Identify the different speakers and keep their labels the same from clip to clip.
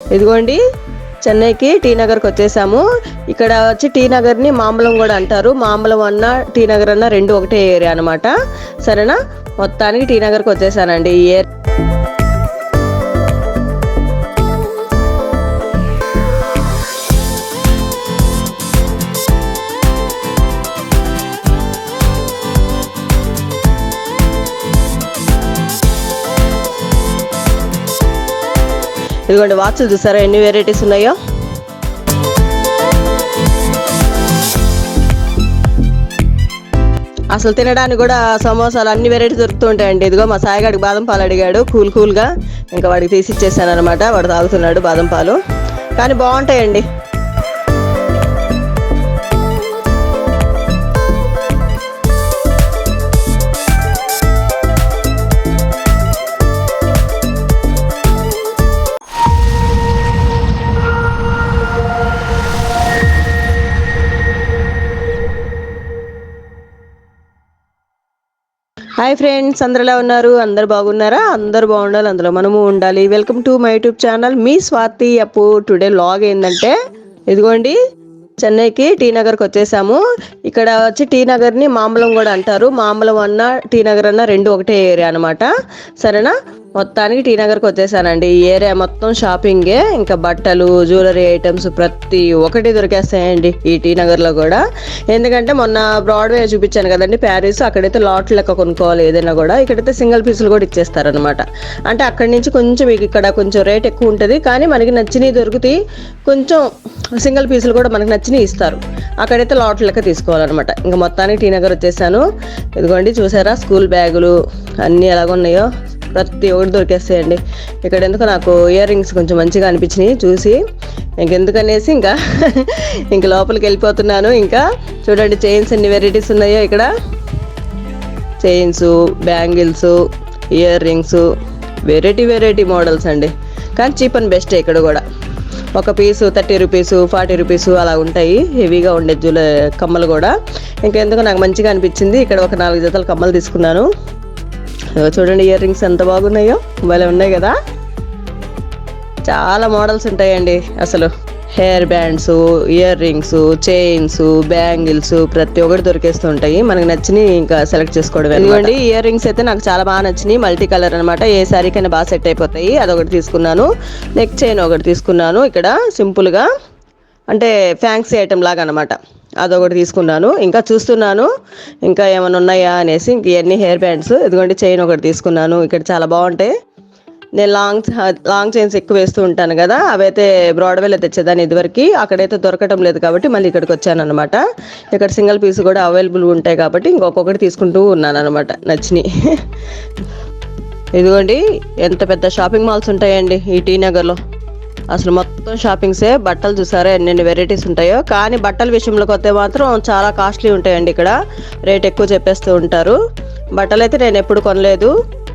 Speaker 1: ఇదిగోండి, చెన్నైకి టీ నగర్కి వచ్చేసాము. ఇక్కడ వచ్చి టీ నగర్ని మాంబలం కూడా అంటారు. మాంబలం అన్న టీ నగర్ అన్న రెండు ఒకటే ఏరియా అనమాట. సరేనా, మొత్తానికి టీ నగర్కి వచ్చేసానండి. ఈ ఇదిగోండి, వాచ్లు చూసారా ఎన్ని వెరైటీస్ ఉన్నాయో. అసలు తినడానికి కూడా సమోసాలు అన్ని వెరైటీస్ దొరుకుతూ ఉంటాయండి. ఇదిగో మా సాయిగాడికి బాదం పాలు అడిగాడు కూల్గా, ఇంకా వాడికి తీసి ఇచ్చేసాను అనమాట. వాడు తాగుతున్నాడు బాదం పాలు, కానీ బాగుంటాయండి. హాయ్ ఫ్రెండ్స్, అందరు ఎలా ఉన్నారు? అందరు బాగున్నారా? అందరు బాగుండాలి, అందులో మనము ఉండాలి. Welcome to my YouTube channel, మీ స్వాతి అప్పు. టుడే వ్లాగ్ ఏంటంటే, ఇదిగోండి, చెన్నైకి టీ నగర్కి వచ్చేసాము. ఇక్కడ వచ్చి టీ నగర్ని మాంబలం కూడా అంటారు. మాంబలం అన్న టీ నగర్ అన్న రెండు ఒకటే ఏరియా అనమాట. సరేనా, మొత్తానికి టీ నగర్కి వచ్చేసానండి. ఈ ఏరియా మొత్తం షాపింగే, ఇంకా బట్టలు, జ్యువెలరీ ఐటమ్స్ ప్రతి ఒక్కటి దొరికేస్తాయండి ఈ టీ నగర్లో కూడా. ఎందుకంటే మొన్న బ్రాడ్వే చూపించాను కదండి, ప్యారిస్. అక్కడైతే లాట్ లెక్క కొనుక్కోవాలి ఏదైనా కూడా. ఇక్కడైతే సింగిల్ పీసులు కూడా ఇచ్చేస్తారనమాట. అంటే అక్కడి నుంచి కొంచెం మీకు ఇక్కడ కొంచెం రేట్ ఎక్కువ ఉంటుంది, కానీ మనకి నచ్చినవి దొరుకుతాయి. కొంచెం సింగిల్ పీసులు కూడా మనకి నచ్చినవి ఇస్తారు. అక్కడైతే లాట్ లెక్క తీసుకోవాలన్నమాట. ఇంకా మొత్తానికి టీ నగర్ వచ్చేసాను. ఇదిగోండి, చూసారా స్కూల్ బ్యాగులు అన్నీ ఎలాగున్నాయో, ప్రతి ఒక్కటి దొరికేస్తాయండి ఇక్కడ. ఎందుకు నాకు ఇయర్ రింగ్స్ కొంచెం మంచిగా అనిపించినాయి చూసి, ఇంకెందుకనేసి ఇంకా లోపలికి వెళ్ళిపోతున్నాను. ఇంకా చూడండి, చైన్స్ ఎన్ని వెరైటీస్ ఉన్నాయో ఇక్కడ. Chains, bangles, ear rings, variety models అండి. కానీ చీప్ అండ్ బెస్ట్ ఇక్కడ కూడా. ఒక పీసు 30 రూపీస్, 40 రూపీస్ అలా ఉంటాయి. హెవీగా ఉండే కమ్మలు కూడా. ఇంకెందుకు నాకు మంచిగా అనిపించింది. ఇక్కడ ఒక 4 జతల కమ్మలు తీసుకున్నాను. చూడండి, ఇయర్ రింగ్స్ ఎంత బాగున్నాయో, భలే ఉన్నాయి కదా. చాలా మోడల్స్ ఉంటాయండి అసలు. Hair bands, ear rings, chains, bangles ప్రతి ఒక్కటి దొరికేస్తూ ఉంటాయి. మనకి నచ్చినవి ఇంకా సెలెక్ట్ చేసుకోవడం. ఎందుకండి, ఇయర్ రింగ్స్ అయితే నాకు చాలా బాగా నచ్చినాయి. మల్టీ కలర్ అనమాట, ఏ శారీకైనా బాగా సెట్ అయిపోతాయి. అదొకటి తీసుకున్నాను. నెక్ చైన్ ఒకటి తీసుకున్నాను. ఇక్కడ సింపుల్గా అంటే ఫ్యాన్సీ ఐటమ్ లాగా అనమాట, అదొకటి తీసుకున్నాను. ఇంకా చూస్తున్నాను ఇంకా ఏమైనా ఉన్నాయా అనేసి. ఇంక ఇవన్నీ హెయిర్ బ్యాండ్స్. ఇదిగోండి, చైన్ ఒకటి తీసుకున్నాను. ఇక్కడ చాలా బాగుంటాయి. నేను లాంగ్ చైన్స్ ఎక్కువ వేస్తూ ఉంటాను కదా, అవైతే బ్రాడ్వేలో తెచ్చేదాన్ని ఇదివరకు. అక్కడైతే దొరకటం లేదు కాబట్టి మళ్ళీ ఇక్కడికి వచ్చాను అనమాట. ఇక్కడ సింగిల్ పీస్ కూడా అవైలబుల్ ఉంటాయి కాబట్టి ఇంకొకటి తీసుకుంటూ ఉన్నాను అనమాట నచ్చిని. ఇదిగోండి, ఎంత పెద్ద షాపింగ్ మాల్స్ ఉంటాయండి ఈ టీ నగర్లో. అసలు మొత్తం షాపింగ్సే. బట్టలు చూసారా ఎన్ని వెరైటీస్ ఉంటాయో. కానీ బట్టల విషయంలోకి వస్తే మాత్రం చాలా కాస్ట్లీ ఉంటాయండి ఇక్కడ. రేట్ ఎక్కువ చెప్పేస్తూ ఉంటారు. బట్టలు అయితే నేను ఎప్పుడు కొనలేదు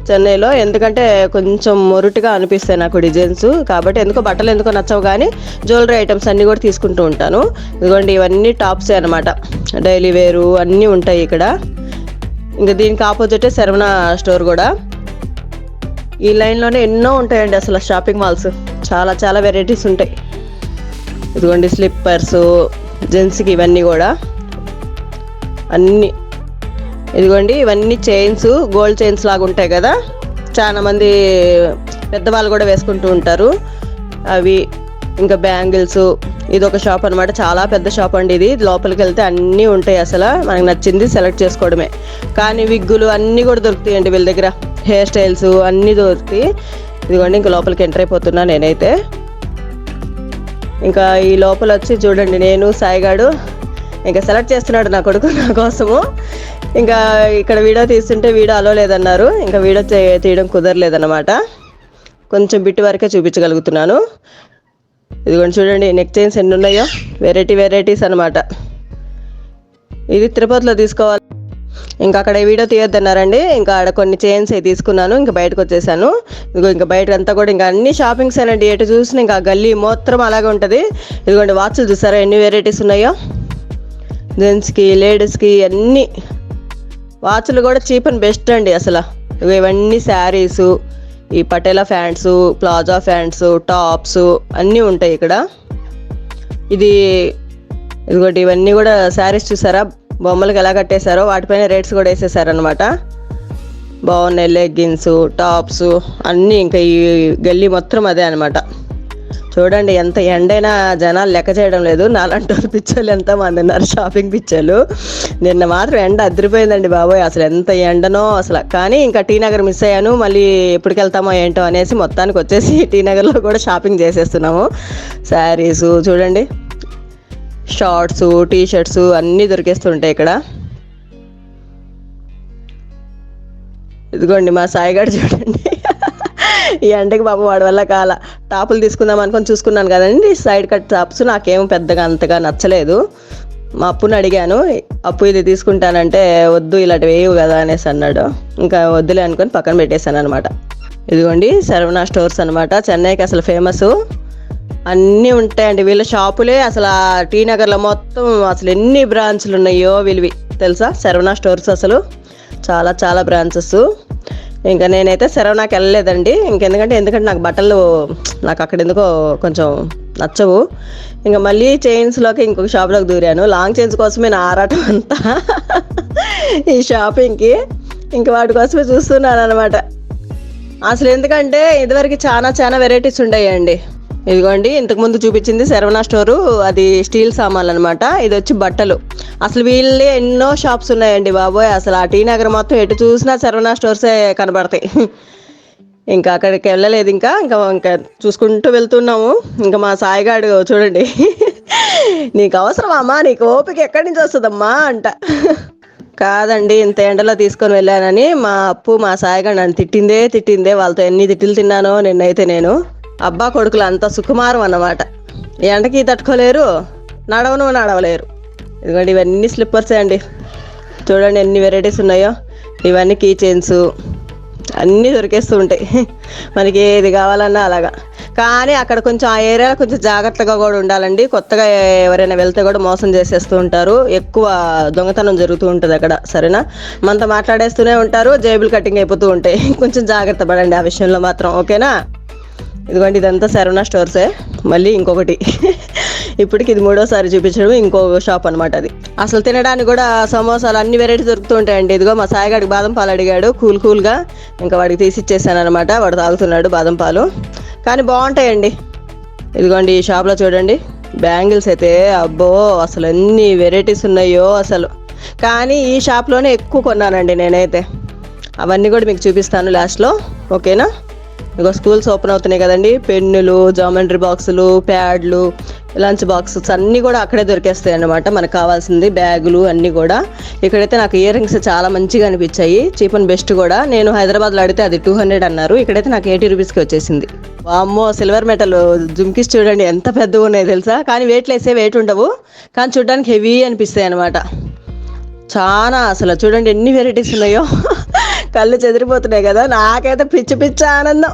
Speaker 1: చెన్నైలో, ఎందుకంటే కొంచెం మొరుటుగా అనిపిస్తాయి నాకు డిజైన్స్. కాబట్టి ఎందుకో బట్టలు ఎందుకో నచ్చవు, కానీ జ్యువెలరీ ఐటమ్స్ అన్నీ కూడా తీసుకుంటూ ఉంటాను. ఇదిగోండి, ఇవన్నీ టాప్సే అనమాట. డైలీ వేరు అన్నీ ఉంటాయి ఇక్కడ. ఇంకా దీనికి ఆపోజిటే శరవణ స్టోర్ కూడా. ఈ లైన్లోనే ఎన్నో ఉంటాయండి అసలు షాపింగ్ మాల్స్. చాలా వెరైటీస్ ఉంటాయి. ఇదిగోండి, స్లిప్పర్స్, జెంట్స్కి ఇవన్నీ కూడా అన్నీ. ఇదిగోండి, ఇవన్నీ చైన్స్, గోల్డ్ చైన్స్ లాగా ఉంటాయి కదా, చాలా మంది పెద్దవాళ్ళు కూడా వేసుకుంటూ ఉంటారు అవి. ఇంకా బ్యాంగిల్స్. ఇది ఒక షాప్ అనమాట, చాలా పెద్ద షాప్ అండి ఇది. లోపలికి వెళ్తే అన్నీ ఉంటాయి. అసలు మనకు నచ్చింది సెలెక్ట్ చేసుకోవడమే. కానీ విగ్గులు అన్నీ కూడా దొరుకుతాయండి వీళ్ళ దగ్గర. హెయిర్ స్టైల్స్ అన్నీ దొరుకుతాయి. ఇదిగోండి, ఇంకా లోపలికి ఎంటర్ అయిపోతున్నా నేనైతే. ఇంకా ఈ లోపల వచ్చి చూడండి, నేను సాయిగాడు ఇంకా సెలెక్ట్ చేస్తున్నాడు నా కొడుకు నా కోసము. ఇంకా ఇక్కడ వీడియో తీస్తుంటే వీడియో అలో లేదన్నారు. ఇంకా వీడియో తీయడం కుదరలేదన్నమాట. కొంచెం బిట్టు వరకే చూపించగలుగుతున్నాను. ఇదిగోండి చూడండి, నెక్ చైన్స్ ఎన్ని ఉన్నాయో, వెరైటీస్ అనమాట. ఇది తిరుపతిలో తీసుకోవాలి. ఇంకా అక్కడ వీడియో తీయొద్దన్నారండి. ఇంకా ఆడ కొన్ని చైన్స్ అవి తీసుకున్నాను. ఇంకా బయటకు వచ్చేసాను. ఇదిగో ఇంకా బయట అంతా కూడా ఇంకా అన్ని షాపింగ్స్ అనండి. ఎటు చూసినా ఇంకా గల్లీ మొత్తం అలాగే ఉంటుంది. ఇదిగోండి, వాచ్లు చూసారా ఎన్ని వెరైటీస్ ఉన్నాయో. జెంట్స్కి, లేడీస్కి అన్నీ వాచ్లు కూడా చీప్ అండ్ బెస్ట్ అండి అసలు. ఇవన్నీ శారీసు, ఈ పటేలా ప్యాంట్స్, ప్లాజా ప్యాంట్స్, టాప్స్ అన్నీ ఉంటాయి ఇక్కడ. ఇదిగోటి ఇవన్నీ కూడా శారీస్ చూసారా బొమ్మలకు ఎలా కట్టేశారో, వాటిపైన రేట్స్ కూడా వేసేసారనమాట. బాగున్నాయి లెగ్గిన్స్, టాప్స్ అన్నీ. ఇంకా ఈ గల్లీ మొత్తం అదే అనమాట. చూడండి ఎంత ఎండైనా జనాలు లెక్క చేయడం లేదు. నాలంటి పిచ్చోళ్ళు ఎంతమంది ఉన్నారు, షాపింగ్ పిచ్చోళ్ళు. నిన్న మాత్రం ఎండ అదిరిపోయిందండి బాబోయ్, అసలు ఎంత ఎండనో అసలు. కానీ ఇంకా టీ నగర్ మిస్ అయ్యాను. మళ్ళీ ఎప్పటికి వెళ్తామో ఏంటో అనేసి మొత్తానికి వచ్చేసి టీ నగర్లో కూడా షాపింగ్ చేసేస్తున్నాము. శారీస్ చూడండి, షార్ట్స్, టీ షర్ట్స్ అన్నీ దొరికేస్తుంటాయి ఇక్కడ. ఇదిగోండి మా సాయిగాడు చూడండి, ఈ ఎండకి బాబు వాడి వల్ల టాపులు తీసుకుందాం అనుకొని చూసుకున్నాను కదండి, సైడ్ కట్ టాప్స్. నాకేమో పెద్దగా అంతగా నచ్చలేదు. మా అప్పుని అడిగాను, అప్పు ఇది తీసుకుంటానంటే వద్దు ఇలాంటి వేయవు కదా అనేసి అన్నాడు. ఇంకా వద్దులే అనుకొని పక్కన పెట్టేశాను అనమాట. ఇదిగోండి శరవణ స్టోర్స్ అనమాట, చెన్నైకి అసలు ఫేమస్. అన్నీ ఉంటాయండి వీళ్ళ షాపులే. అసలు ఆ టీ నగర్లో మొత్తం అసలు ఎన్ని బ్రాంచ్లు ఉన్నాయో వీళ్ళవి తెలుసా, శరవణ స్టోర్స్. అసలు చాలా చాలా బ్రాంచెస్. ఇంకా నేనైతే శరవణకి వెళ్ళలేదండి, ఎందుకంటే నాకు బట్టలు నాకు అక్కడ ఎందుకో కొంచెం నచ్చవు. ఇంకా మళ్ళీ చైన్స్లోకి ఇంకొక షాప్లోకి దూరాను. లాంగ్ చైన్స్ కోసమే నా ఆరాటం అంతా ఈ షాపింగ్కి. ఇంకా వాటి కోసమే చూస్తున్నాను అనమాట. అసలు ఎందుకంటే ఇదివరకు చాలా వెరైటీస్ ఉండేయండి. ఇదిగోండి ఇంతకుముందు చూపించింది శరవణ స్టోరు, అది స్టీల్ సామాన్లు అనమాట. ఇది వచ్చి బట్టలు. అసలు వీళ్ళే ఎన్నో షాప్స్ ఉన్నాయండి బాబోయ్. అసలు ఆ టీ నగర్ మొత్తం ఎటు చూసినా శరవణ స్టోర్సే కనబడతాయి. ఇంకా అక్కడికి వెళ్ళలేదు. ఇంకా చూసుకుంటూ వెళ్తున్నాము. ఇంకా మా సాయిగాడు చూడండి, నీకు అవసరమమ్మా, నీకు ఓపిక ఎక్కడి నుంచి వస్తుందమ్మా అంట. కాదండి, ఇంత ఎండలో తీసుకొని వెళ్ళానని మా అప్పు మా సాయిగాడు నన్ను తిట్టిందే. వాళ్ళతో ఎన్ని తిట్లు తిన్నానో నిన్నైతే నేను. అబ్బా కొడుకులు అంత సుకుమారం అన్నమాట. ఎండకి తట్టుకోలేరు, నడవలేరు. ఇదిగోండి ఇవన్నీ స్లిప్పర్సే అండి. చూడండి ఎన్ని వెరైటీస్ ఉన్నాయో. ఇవన్నీ కీ చైన్స్ అన్నీ దొరికేస్తూ ఉంటాయి మనకి ఏది కావాలన్నా అలాగా. కానీ అక్కడ కొంచెం ఆ ఏరియాలో కొంచెం జాగ్రత్తగా కూడా ఉండాలండి. కొత్తగా ఎవరైనా వెళ్తే కూడా మోసం చేసేస్తూ ఉంటారు. ఎక్కువ దొంగతనం జరుగుతూ ఉంటుంది అక్కడ, సరేనా. మనతో మాట్లాడేస్తూనే ఉంటారు, జేబులు కటింగ్ అయిపోతూ ఉంటాయి. కొంచెం జాగ్రత్త పడండి ఆ విషయంలో మాత్రం, ఓకేనా. ఇదిగోండి ఇదంతా శరవణ స్టోర్సే. మళ్ళీ ఇంకొకటి ఇప్పటికి ఇది 3వ చూపించడం, ఇంకో షాప్ అనమాట అది. అసలు తినడానికి కూడా సమోసాలు అన్ని వెరైటీ దొరుకుతూ ఉంటాయండి. ఇదిగో మా సాయిగాడికి బాదం పాలు అడిగాడు, కూల్గా. ఇంకా వాడికి తీసి ఇచ్చేసాను అనమాట. వాడు తాగుతున్నాడు బాదం పాలు. కానీ బాగుంటాయండి. ఇదిగోండి ఈ షాప్లో చూడండి బ్యాంగిల్స్ అయితే అబ్బో అసలు ఎన్ని వెరైటీస్ ఉన్నాయో అసలు. కానీ ఈ షాప్లోనే ఎక్కువ కొన్నానండి నేనైతే. అవన్నీ కూడా మీకు చూపిస్తాను లాస్ట్లో, ఓకేనా. ఇక స్కూల్స్ ఓపెన్ అవుతున్నాయి కదండి, పెన్నులు, జామెంట్రీ బాక్సులు, ప్యాడ్లు, లంచ్ బాక్సెస్ అన్నీ కూడా అక్కడే దొరికేస్తాయి అన్నమాట. మనకు కావాల్సింది బ్యాగులు అన్నీ కూడా. ఇక్కడైతే నాకు ఇయర్ రింగ్స్ చాలా మంచిగా అనిపించాయి, చీప్ అండ్ బెస్ట్ కూడా. నేను హైదరాబాద్లో అడిగితే అది 200 అన్నారు, ఇక్కడైతే నాకు 80 రూపీస్కి వచ్చేసింది. అమ్మో సిల్వర్ మెటల్ జుమ్కీస్ చూడండి ఎంత పెద్దగా ఉన్నాయి తెలుసా. కానీ వెయిట్ ఉండవు, కానీ చూడడానికి హెవీ అనిపిస్తాయి అనమాట. చాలా అసలు చూడండి ఎన్ని వెరైటీస్ ఉన్నాయో. కళ్ళు చెదిరిపోతున్నాయి కదా. నాకైతే పిచ్చి ఆనందం.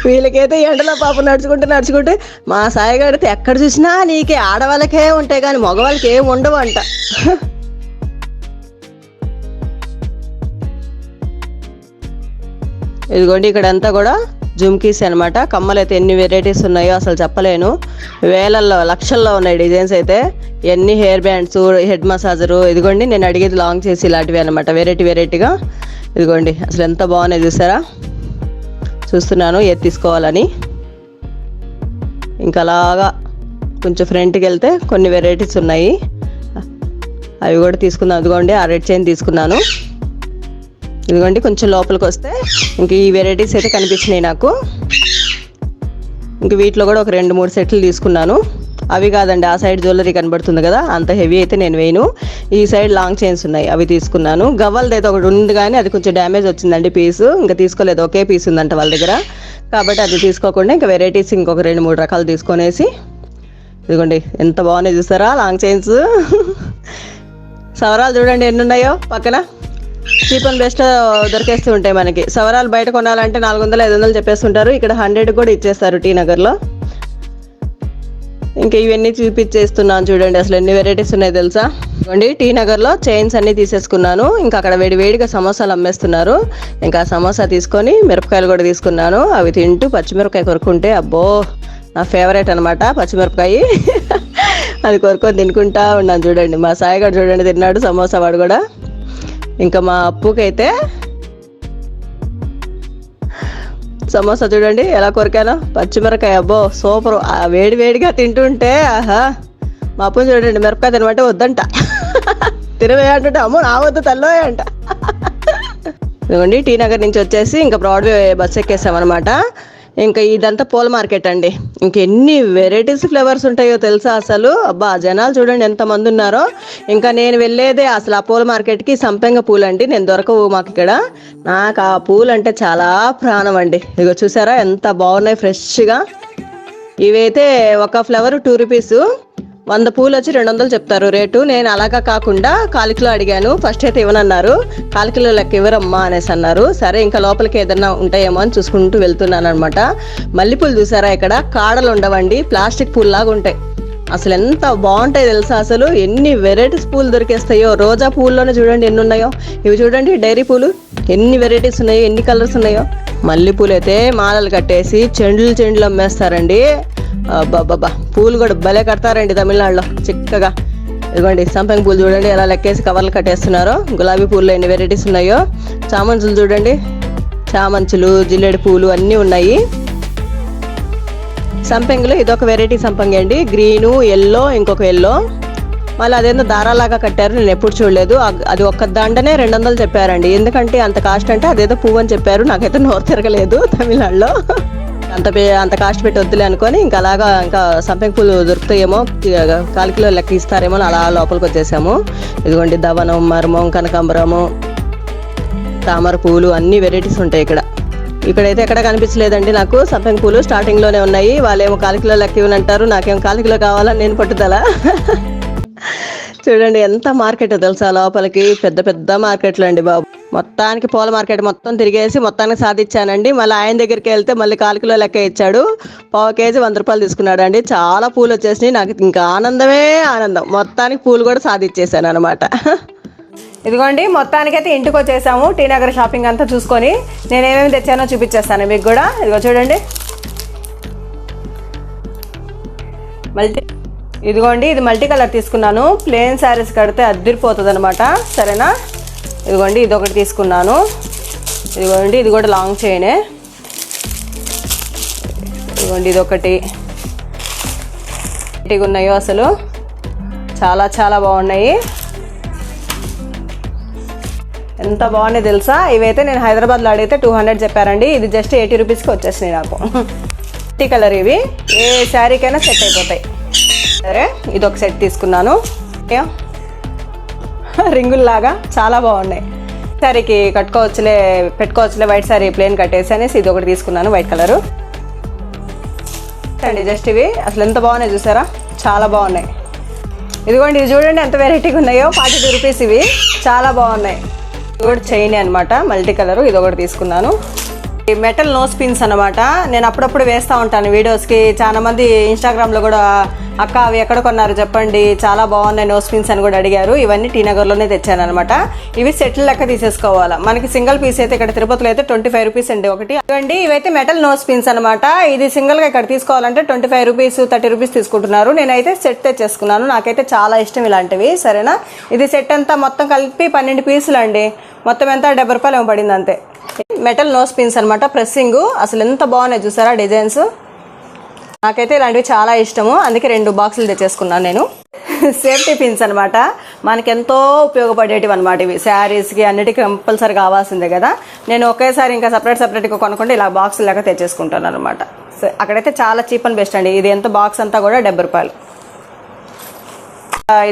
Speaker 1: వీళ్ళకైతే ఎండలో పాపం నడుచుకుంటే మా సాయిగాడితే ఎక్కడ చూసినా నీకే ఆడవాళ్ళకే ఉంటాయి కానీ మగవాళ్ళకి ఏం ఉండవు అంట. ఇదిగోండి ఇక్కడంతా కూడా జుమ్కీస్ అనమాట. కమ్మలు అయితే ఎన్ని వెరైటీస్ ఉన్నాయో అసలు చెప్పలేను. వేలల్లో లక్షల్లో ఉన్నాయి డిజైన్స్ అయితే. ఎన్ని హెయిర్ బ్యాండ్స్, హెడ్ మసాజరు. ఇదిగోండి నేను అడిగేది లాంగ్ చేసి ఇలాంటివి అనమాట, వెరైటీగా. ఇదిగోండి అసలు ఎంత బాగున్నాయి చూసారా. చూస్తున్నాను ఏది తీసుకోవాలని. ఇంకా అలాగా కొంచెం ఫ్రంట్కి వెళ్తే కొన్ని వెరైటీస్ ఉన్నాయి, అవి కూడా తీసుకున్నాను. అదిగోండి ఆ రెడ్ చైన్ తీసుకున్నాను. ఇదిగోండి కొంచెం లోపలికి వస్తే ఇంక ఈ వెరైటీస్ అయితే కనిపించినాయి నాకు. ఇంక వీటిలో కూడా ఒక 2-3 సెట్లు తీసుకున్నాను. అవి కాదండి, ఆ సైడ్ జ్యువెలరీ కనబడుతుంది కదా, అంత హెవీ అయితే నేను వేయను. ఈ సైడ్ లాంగ్ చైన్స్ ఉన్నాయి, అవి తీసుకున్నాను. గవ్వలది అయితే ఒకటి ఉంది కానీ అది కొంచెం డ్యామేజ్ వచ్చిందండి పీసు, ఇంకా తీసుకోలేదు. ఒకే పీస్ ఉందంట వాళ్ళ దగ్గర, కాబట్టి అది తీసుకోకుండా ఇంకా వెరైటీస్ ఇంకొక 2-3 రకాలు తీసుకొనేసి. ఇదిగోండి ఎంత బాగున్నాయి చూస్తారా లాంగ్ చైన్స్. సవరాలు చూడండి ఎన్ని ఉన్నాయో పక్కన. చీప్ అండ్ బెస్ట్ దొరికేస్తూ ఉంటాయి మనకి. సవరాలు బయట కొనాలంటే 400-500 చెప్పేస్తుంటారు, ఇక్కడ 100 కూడా ఇచ్చేస్తారు టీ నగర్లో. ఇంకా ఇవన్నీ చూపించేస్తున్నాను చూడండి, అసలు ఎన్ని వెరైటీస్ ఉన్నాయి తెలుసా. ఇవ్వండి టీ నగర్లో చైన్స్ అన్నీ తీసేసుకున్నాను. ఇంకా అక్కడ వేడివేడిగా సమోసాలు అమ్మేస్తున్నారు. ఇంకా సమోసా తీసుకొని మిరపకాయలు కూడా తీసుకున్నాను. అవి తింటూ పచ్చిమిరపకాయ కొరుక్కుంటే అబ్బో నా ఫేవరెట్ అనమాట పచ్చిమిరపకాయ. అది కొరుకొని తినుకుంటా ఉన్నాను చూడండి. మా సాయిగాడు చూడండి తిన్నాడు సమోసా వాడు కూడా. ఇంకా మా అప్పుకైతే సమోసా చూడండి ఎలా కొరికానో, పచ్చిమిరపకాయ అబ్బో సూపర్. వేడివేడిగా తింటుంటే ఆహా. మా అప్పు చూడండి మిరపకాయ తినమంటే వద్దంట, తినవే అంటుంటే అమ్మో నా వద్దు తల్లోయే అంట. ఇదిగోండి టీ నగర్ నుంచి వచ్చేసి ఇంకా బ్రాడ్వే బస్ ఎక్కేసామన్నమాట. ఇంకా ఇదంతా పూల మార్కెట్ అండి. ఇంకెన్ని వెరైటీస్ ఫ్లేవర్స్ ఉంటాయో తెలుసా అసలు. అబ్బా జనాలు చూడండి ఎంతమంది ఉన్నారో. ఇంకా నేను వెళ్ళేదే అసలు ఆ పూల మార్కెట్కి సంపెంగ పూలు అండి. నేను దొరకవు మాకు ఇక్కడ. నాకు ఆ పూలు అంటే చాలా ప్రాణం అండి. ఇగో చూసారా ఎంత బాగున్నాయి ఫ్రెష్గా. ఇవైతే ఒక ఫ్లవర్ 2 రూపీస్, 100 పూలు వచ్చి 200 చెప్తారు రేటు. నేను అలాగా కాకుండా 1/4 కిలో అడిగాను. ఫస్ట్ అయితే ఇవ్వనన్నారు, 1/4 కిలో లెక్క ఇవ్వరమ్మా అనేసి అన్నారు. సరే ఇంకా లోపలికి ఏదన్నా ఉంటాయేమో అని చూసుకుంటూ వెళ్తున్నాను అనమాట. మల్లెపూలు చూసారా ఇక్కడ కాడలు ఉండవండి, ప్లాస్టిక్ పూలు లాగా ఉంటాయి. అసలు ఎంత బాగుంటాయి తెలుసా అసలు. ఎన్ని వెరైటీస్ పూలు దొరికేస్తాయో. రోజా పూల్లోనే చూడండి ఎన్ని ఉన్నాయో. ఇవి చూడండి డైరీ పూలు ఎన్ని వెరైటీస్ ఉన్నాయో, ఎన్ని కలర్స్ ఉన్నాయో. మల్లెపూలు అయితే మాలలు కట్టేసి చెండ్లు అమ్మేస్తారండి. అబ్బాబ్బా పూలు కూడా భలే కడతారండి తమిళనాడులో చిక్కగా. ఇదిగోండి సంపెంగ పూలు చూడండి ఎలా లెక్కేసి కవర్లు కట్టేస్తున్నారో. గులాబీ పూలు ఎన్ని వెరైటీస్ ఉన్నాయో. చామంతులు చూడండి, చామంతులు జిల్లేడు పూలు అన్నీ ఉన్నాయి. సంపెంగలు ఇదొక వెరైటీ సంపెంగ అండి, గ్రీను ఎల్లో ఇంకొక ఎల్లో. మళ్ళీ అదేందో దారాలాగా కట్టారు, నేను ఎప్పుడు చూడలేదు. అది ఒక్క దండనే 200 చెప్పారండి. ఎందుకంటే అంత కాస్ట్ అంటే అదేదో పువ్వు అని చెప్పారు. నాకైతే నోరు తిరగలేదు తమిళనాడులో. అంత కాస్ట్ పెట్టి వద్దులే అనుకొని ఇంకా అలాగా ఇంకా సంపెంగ పూలు దొరుకుతాయేమో 1/4 కిలో లెక్క ఇస్తారేమో అలా లోపలికి వచ్చేసాము. ఇదిగోండి దవనం, మర్మం, కనకాంబరము, తామర పూలు అన్ని వెరైటీస్ ఉంటాయి ఇక్కడ. ఇక్కడైతే ఎక్కడ కనిపించలేదండి నాకు సంపెంగ పూలు. స్టార్టింగ్లోనే ఉన్నాయి. వాళ్ళేమో 1/4 కిలో లెక్క ఇవ్వనంటారు, నాకేమో 1/4 కిలో కావాలని నేను పట్టుదల. చూడండి ఎంత మార్కెట్ తెలుసా లోపలికి. పెద్ద పెద్ద మార్కెట్లు అండి బాబు. మొత్తానికి పూల మార్కెట్ మొత్తం తిరిగేసి మొత్తానికి సాధించానండి. మళ్ళీ ఆయన దగ్గరికి వెళ్తే మళ్ళీ 1/4 కిలో లెక్క ఇచ్చాడు. 1/4 కేజీ 100 రూపాయలు తీసుకున్నాడు అండి. చాలా పూలు వచ్చేసినాయి. నాకు ఇంకా ఆనందమే ఆనందం. మొత్తానికి పూలు కూడా సాధించేసాను అనమాట. ఇదిగోండి మొత్తానికైతే ఇంటికి వచ్చేసాము. టీ నగర్ షాపింగ్ అంతా చూసుకొని నేను ఏమేమి తెచ్చానో చూపించేస్తాను మీకు కూడా. ఇదిగో చూడండి ఇదిగోండి ఇది మల్టీ కలర్ తీసుకున్నాను. ప్లెయిన్ శారీస్ కడితే అద్దిరిపోతుంది అనమాట. సరేనా. ఇదిగోండి ఇది ఒకటి తీసుకున్నాను. ఇదిగోండి ఇది కూడా లాంగ్ చైనే. ఇదిగోండి ఇది ఒకటి. ఉన్నాయో అసలు చాలా చాలా బాగున్నాయి. ఎంత బాగున్నాయి తెలుసా. ఇవైతే నేను హైదరాబాద్లో అడిగితే 200 చెప్పారండి. ఇది జస్ట్ 80 రూపీస్కి వచ్చేసినాయి నాకు. మల్టీ కలర్ ఇవి ఏ శారీకైనా సెట్ అయిపోతాయి. సరే ఇది ఒక సెట్ తీసుకున్నాను. రింగుల్లాగా చాలా బాగున్నాయి. శారీకి పెట్టుకోవచ్చులే వైట్ శారీ ప్లేన్ కట్టేసి అనేసి ఇది ఒకటి తీసుకున్నాను వైట్ కలరు అండి. జస్ట్ ఇవి అసలు ఎంత బాగున్నాయి చూసారా, చాలా బాగున్నాయి. ఇదిగోండి ఇది చూడండి ఎంత వెరైటీగా ఉన్నాయో. 42 రూపీస్ ఇవి చాలా బాగున్నాయి. ఇది కూడా చైన్ అనమాట మల్టీ కలరు. ఇది ఒకటి తీసుకున్నాను. మెటల్ నోస్ పిన్స్ అనమాట. నేను అప్పుడప్పుడు వేస్తూ ఉంటాను వీడియోస్కి. చాలా మంది ఇన్స్టాగ్రామ్లో కూడా అక్క అవి ఎక్కడ కొన్నారు చెప్పండి, చాలా బాగున్నాయి నోస్ పిన్స్ అని కూడా అడిగారు. ఇవన్నీ టీ నగర్లోనే తెచ్చాను అనమాట. ఇవి సెట్లు లెక్క తీసేసుకోవాలా. మనకి సింగిల్ పీస్ అయితే ఇక్కడ తిరుపతిలో అయితే 25 రూపీస్ అండి ఒకటి. ఇవ్వండి ఇవైతే మెటల్ నోస్ పిన్స్ అనమాట. ఇది సింగిల్గా ఇక్కడ తీసుకోవాలంటే 25 రూపీస్ 30 రూపీస్ తీసుకుంటున్నారు. నేనైతే సెట్ తెచ్చేసుకున్నాను. నాకైతే చాలా ఇష్టం ఇలాంటివి. సరేనా. ఇది సెట్ అంతా మొత్తం కలిపి 12 పీసులు అండి. మొత్తం ఎంత 70 రూపాయలు ఏమో పడింది అంతే. మెటల్ నోస్ పిన్స్ అనమాట. ప్రెస్సింగ్ అసలు ఎంత బాగున్నాయి చూసారా డిజైన్స్. నాకైతే ఇలాంటివి చాలా ఇష్టము. అందుకే 2 బాక్సులు తెచ్చేసుకున్నాను నేను. సేఫ్టీ పిన్స్ అనమాట. మనకి ఎంతో ఉపయోగపడేటివి అనమాట ఇవి. శారీస్కి అన్నిటికీ కంపల్సరీ కావాల్సిందే కదా. నేను ఒకేసారి ఇంకా సపరేట్గా కొనుక్కుంటే ఇలా బాక్సులు లెక్క తెచ్చేసుకుంటాను అనమాట. అక్కడైతే చాలా చీప్ అండ్ బెస్ట్ అండి. ఇది ఎంత బాక్స్ అంతా కూడా 70 రూపాయలు.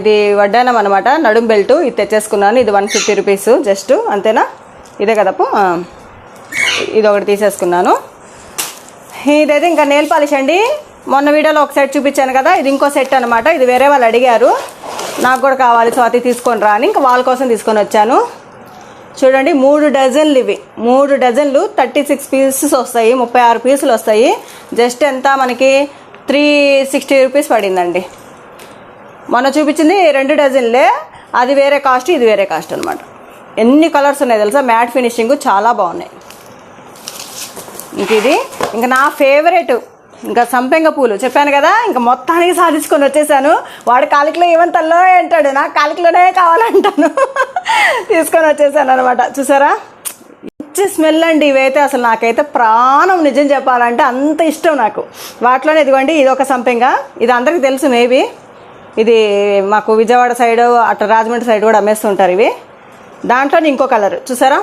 Speaker 1: ఇది వడ్డానం అనమాట, నడుం బెల్ట్. ఇది తెచ్చేసుకున్నాను. ఇది 150 రూపీస్ జస్ట్ అంతేనా. ఇదే కదప్పు. ఇది ఒకటి తీసేసుకున్నాను. ఇదైతే ఇంకా నెయిల్ పాలిష్ అండి. మొన్న వీడియోలో ఒక సెట్ చూపించాను కదా, ఇది ఇంకో సెట్ అనమాట. ఇది వేరే వాళ్ళు అడిగారు, నాకు కూడా కావాలి స్వాతి తీసుకొని రా అని ఇంకా వాళ్ళ కోసం తీసుకొని వచ్చాను. చూడండి 3 డజన్లు ఇవి. 3 డజన్లు 36 పీసెస్ వస్తాయి. 36 పీసులు వస్తాయి. జస్ట్ ఎంత మనకి
Speaker 2: 360 రూపీస్ పడిందండి. మొన్న చూపించింది 2 డజన్లే, అది వేరే కాస్ట్, ఇది వేరే కాస్ట్ అనమాట. ఎన్ని కలర్స్ ఉన్నాయి తెలుసా, మ్యాట్ ఫినిషింగ్ చాలా బాగున్నాయి. ఇంక ఇది ఇంకా నా ఫేవరెట్, ఇంకా సంపెంగ పూలు చెప్పాను కదా, ఇంకా మొత్తానికి సాధించుకొని వచ్చేసాను. వాడు కాలికిలో ఏమంతల్లో అంటాడు, నాకు కాలికిలోనే కావాలంటాను. తీసుకొని వచ్చేసాను అనమాట. చూసారా మంచి స్మెల్ అండి ఇవైతే, అసలు నాకైతే ప్రాణం, నిజం చెప్పాలంటే అంత ఇష్టం నాకు. వాటిలోనే ఇదిగోండి, ఇది ఒక సంపెంగ, ఇది అందరికీ తెలుసు మేబీ, ఇది మాకు విజయవాడ సైడ్ అట్లా రాజమండ్రి సైడ్ కూడా అమ్మేస్తుంటారు ఇవి. దాంట్లోనే ఇంకో కలర్ చూసారా,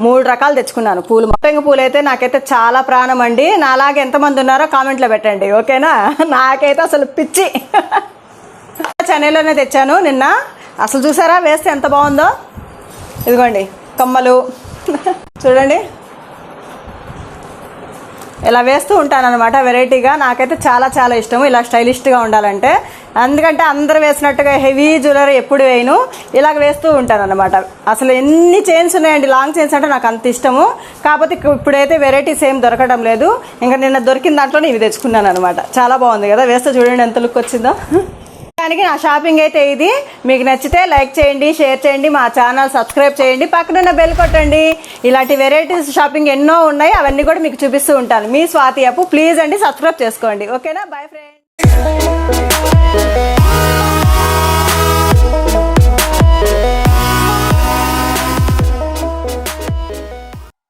Speaker 2: 3 రకాలు తెచ్చుకున్నాను పూలు. సంపెంగ పూలు అయితే నాకైతే చాలా ప్రాణం అండి. నాలాగే ఎంతమంది ఉన్నారో కామెంట్లో పెట్టండి, ఓకేనా? నాకైతే అసలు పిచ్చి. చెన్నైలోనే తెచ్చాను నిన్న. అసలు చూసారా వేస్తే ఎంత బాగుందో. ఇదిగోండి కమ్మలు చూడండి, ఇలా వేస్తూ ఉంటానన్నమాట వెరైటీగా. నాకైతే చాలా చాలా ఇష్టము ఇలా స్టైలిష్గా ఉండాలంటే. ఎందుకంటే అందరు వేసినట్టుగా హెవీ జ్యువెలరీ ఎప్పుడు వేయను, ఇలాగ వేస్తూ ఉంటాను అనమాట. అసలు ఎన్ని చైన్స్ ఉన్నాయండి, లాంగ్ చైన్స్ అంటే నాకు అంత ఇష్టము. కాకపోతే ఇప్పుడైతే వెరైటీస్ ఏం దొరకడం లేదు. ఇంకా నిన్న దొరికిన దాంట్లోనే ఇవి తెచ్చుకున్నాను అనమాట. చాలా బాగుంది కదా, వేస్తే చూడండి ఎంత లుక్ వచ్చిందో. దానికి నా షాపింగ్ అయితే ఇది. మీకు నచ్చితే లైక్ చేయండి, షేర్ చేయండి, మా ఛానల్ సబ్స్క్రైబ్ చేయండి, పక్కనున్న బెల్ కొట్టండి. ఇలాంటి వెరైటీస్ షాపింగ్ ఎన్నో ఉన్నాయి, అవన్నీ కూడా మీకు చూపిస్తూ ఉంటాను. మీ స్వాతి అప్పు. ప్లీజ్ అండి సబ్స్క్రైబ్ చేసుకోండి, ఓకేనా? Bye friends.